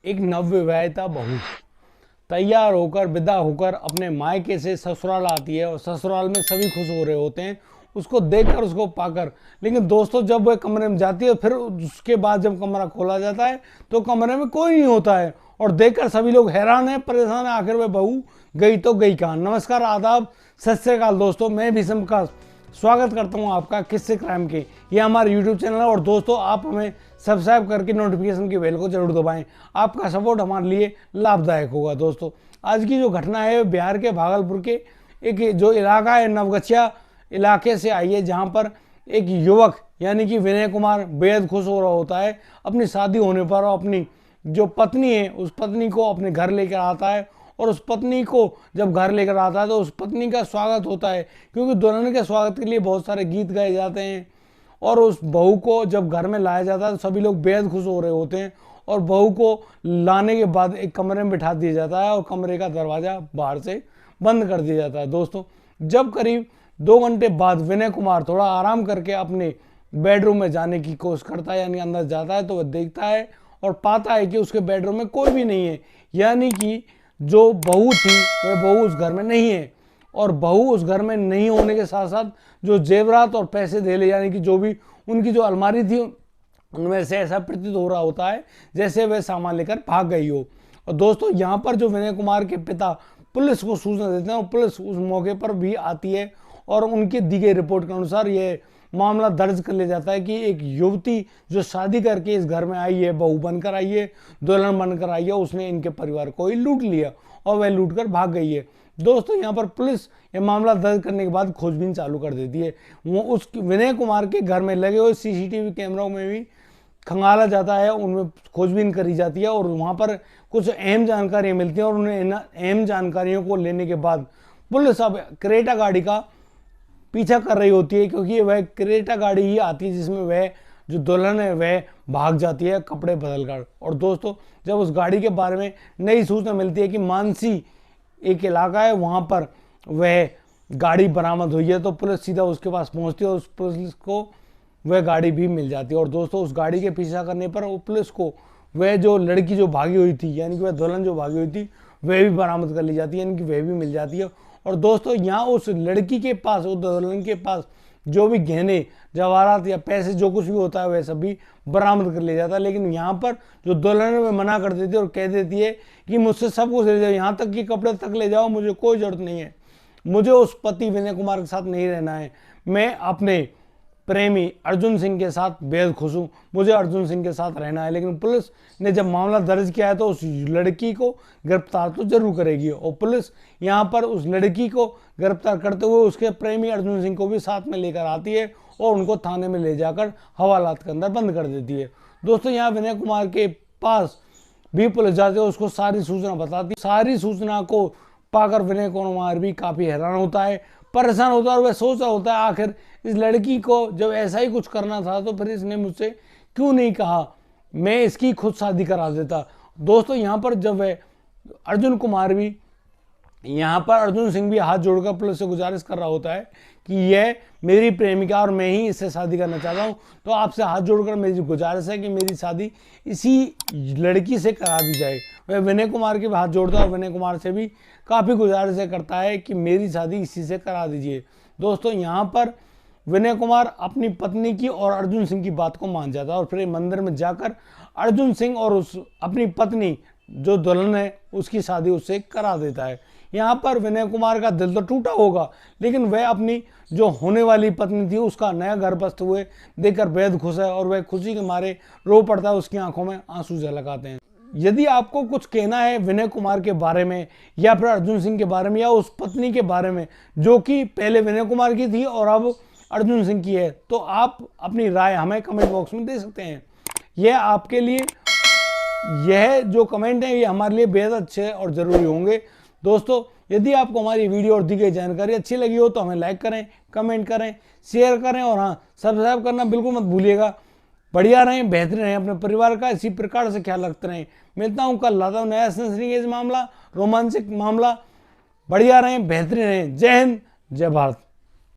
एक नवविवाहिता बहू तैयार होकर विदा होकर अपने मायके से ससुराल आती है और ससुराल में सभी खुश हो रहे होते हैं उसको देखकर, उसको पाकर। लेकिन दोस्तों, जब वह कमरे में जाती है फिर उसके बाद जब कमरा खोला जाता है तो कमरे में कोई नहीं होता है और देखकर सभी लोग हैरान हैं, परेशान हैं, आखिर वह बहू गई तो गई कहाँ। नमस्कार, आदाब, सत श्री अकाल दोस्तों, मैं भीषम का स्वागत करता हूं आपका किस्से क्राइम के। ये हमारा यूट्यूब चैनल है और दोस्तों, आप हमें सब्सक्राइब करके नोटिफिकेशन की बेल को जरूर दबाएं। आपका सपोर्ट हमारे लिए लाभदायक होगा। दोस्तों, आज की जो घटना है बिहार के भागलपुर के एक जो इलाका है नवगछिया इलाके से आई है, जहां पर एक युवक यानी कि विनय कुमार बेहद खुश हो रहा होता है अपनी शादी होने पर और अपनी जो पत्नी है उस पत्नी को अपने घर लेकर आता है। और उस पत्नी को जब घर लेकर आता है तो उस पत्नी का स्वागत होता है, क्योंकि दुल्हन के स्वागत के लिए बहुत सारे गीत गाए जाते हैं। और उस बहू को जब घर में लाया जाता है तो सभी लोग बेहद खुश हो रहे होते हैं और बहू को लाने के बाद एक कमरे में बिठा दिया जाता है और कमरे का दरवाज़ा बाहर से बंद कर दिया जाता है। दोस्तों, जब करीब 2 घंटे बाद विनय कुमार थोड़ा आराम करके अपने बेडरूम में जाने की कोशिश करता है, यानी अंदर जाता है, तो वह देखता है और पाता है कि उसके बेडरूम में कोई भी नहीं है, यानी कि जो बहू थी वह बहू उस घर में नहीं है। और बहू उस घर में नहीं होने के साथ साथ जो जेवरात और पैसे धेले यानी कि जो भी उनकी जो अलमारी थी उनमें से ऐसा प्रतीत हो रहा होता है जैसे वह सामान लेकर भाग गई हो। और दोस्तों, यहाँ पर जो विनय कुमार के पिता पुलिस को सूचना देते हैं और पुलिस उस मौके पर भी आती है और उनकी दी गई रिपोर्ट के अनुसार ये मामला दर्ज कर लिया जाता है कि एक युवती जो शादी करके इस घर में आई है, बहू बनकर आई है, दुल्हन बनकर आई है, उसने इनके परिवार को ही लूट लिया और वह लूट कर भाग गई है। दोस्तों, यहाँ पर पुलिस ये मामला दर्ज करने के बाद खोजबीन चालू कर देती है। वो उस विनय कुमार के घर में लगे हुए सीसीटीवी कैमरों में भी खंगाला जाता है, उनमें खोजबीन करी जाती है और वहाँ पर कुछ अहम जानकारियाँ मिलती हैं। और उन्हें इन अहम जानकारियों को लेने के बाद पुलिस अब क्रेटा गाड़ी का पीछा कर रही होती है, क्योंकि वह क्रेटा गाड़ी ही आती है जिसमें वह जो दुल्हन है वह भाग जाती है कपड़े बदल कर। और दोस्तों, जब उस गाड़ी के बारे में नई सूचना मिलती है कि मानसी एक इलाका है वहाँ पर वह गाड़ी बरामद हुई है, तो पुलिस सीधा उसके पास पहुँचती है और उस पुलिस को वह गाड़ी भी मिल जाती है। और दोस्तों, उस गाड़ी के पीछा करने पर वो पुलिस को वह जो लड़की जो भागी हुई थी यानी कि वह दुल्हन जो भागी हुई थी वह भी बरामद कर ली जाती है, यानी कि वह भी मिल जाती है। और दोस्तों, यहाँ उस लड़की के पास, उस दुल्हन के पास जो भी गहने जवाहरात या पैसे जो कुछ भी होता है वह सब भी बरामद कर लिया जाता है। लेकिन यहाँ पर जो दुल्हन है वह मना कर देती है और कह देती है कि मुझसे सब कुछ ले जाओ, यहाँ तक कि कपड़े तक ले जाओ, मुझे कोई ज़रूरत नहीं है, मुझे उस पति विनय कुमार के साथ नहीं रहना है, मैं अपने प्रेमी अर्जुन सिंह के साथ बेहद खुश हूँ, मुझे अर्जुन सिंह के साथ रहना है। लेकिन पुलिस ने जब मामला दर्ज किया है तो उस लड़की को गिरफ्तार तो जरूर करेगी और पुलिस यहाँ पर उस लड़की को गिरफ्तार करते हुए उसके प्रेमी अर्जुन सिंह को भी साथ में लेकर आती है और उनको थाने में ले जाकर हवालात के अंदर बंद कर देती है। दोस्तों, यहाँ विनय कुमार के पास भी पुलिस जाती है, उसको सारी सूचना बताती है। सारी सूचना को पाकर विनय कुमार भी काफ़ी हैरान होता है, परेशान होता है और वह सोच रहा होता है आखिर इस लड़की को जब ऐसा ही कुछ करना था तो फिर इसने मुझसे क्यों नहीं कहा, मैं इसकी खुद शादी करा देता। दोस्तों, यहाँ पर जब वह अर्जुन कुमार भी यहाँ पर अर्जुन सिंह भी हाथ जोड़कर पुलिस से गुजारिश कर रहा होता है कि यह मेरी प्रेमिका और मैं ही इससे शादी करना चाहता हूँ, तो आपसे हाथ जोड़कर मेरी गुजारिश है कि मेरी शादी इसी लड़की से करा दी जाए। वह विनय कुमार के हाथ जोड़ता है और विनय कुमार से भी काफ़ी गुजारिश करता है कि मेरी शादी इसी से करा दीजिए। दोस्तों, यहाँ पर विनय कुमार अपनी पत्नी की और अर्जुन सिंह की बात को मान जाता है और फिर मंदिर में जाकर अर्जुन सिंह और उस अपनी पत्नी जो दुल्हन है उसकी शादी उससे करा देता है। यहाँ पर विनय कुमार का दिल तो टूटा होगा, लेकिन वह अपनी जो होने वाली पत्नी थी उसका नया घर बसते हुए देखकर बेहद खुश है और वह खुशी के मारे रो पड़ता है, उसकी आंखों में आंसू झलक आते हैं। यदि आपको कुछ कहना है विनय कुमार के बारे में या फिर अर्जुन सिंह के बारे में या उस पत्नी के बारे में जो कि पहले विनय कुमार की थी और अब अर्जुन सिंह की है, तो आप अपनी राय हमें कमेंट बॉक्स में दे सकते हैं। यह आपके लिए, यह जो कमेंट है ये हमारे लिए बेहद अच्छे और ज़रूरी होंगे। दोस्तों, यदि आपको हमारी वीडियो और दी गई जानकारी अच्छी लगी हो तो हमें लाइक करें, कमेंट करें, शेयर करें और हाँ, सब्सक्राइब करना बिल्कुल मत भूलिएगा। बढ़िया रहें, बेहतरीन रहें, अपने परिवार का इसी प्रकार से ख्याल रखते रहें। मिलता हूँ कल, लाता हूँ नया सनसनीखेज मामला, रोमांचक मामला। बढ़िया रहें, बेहतरीन रहें। जय हिंद, जय भारत।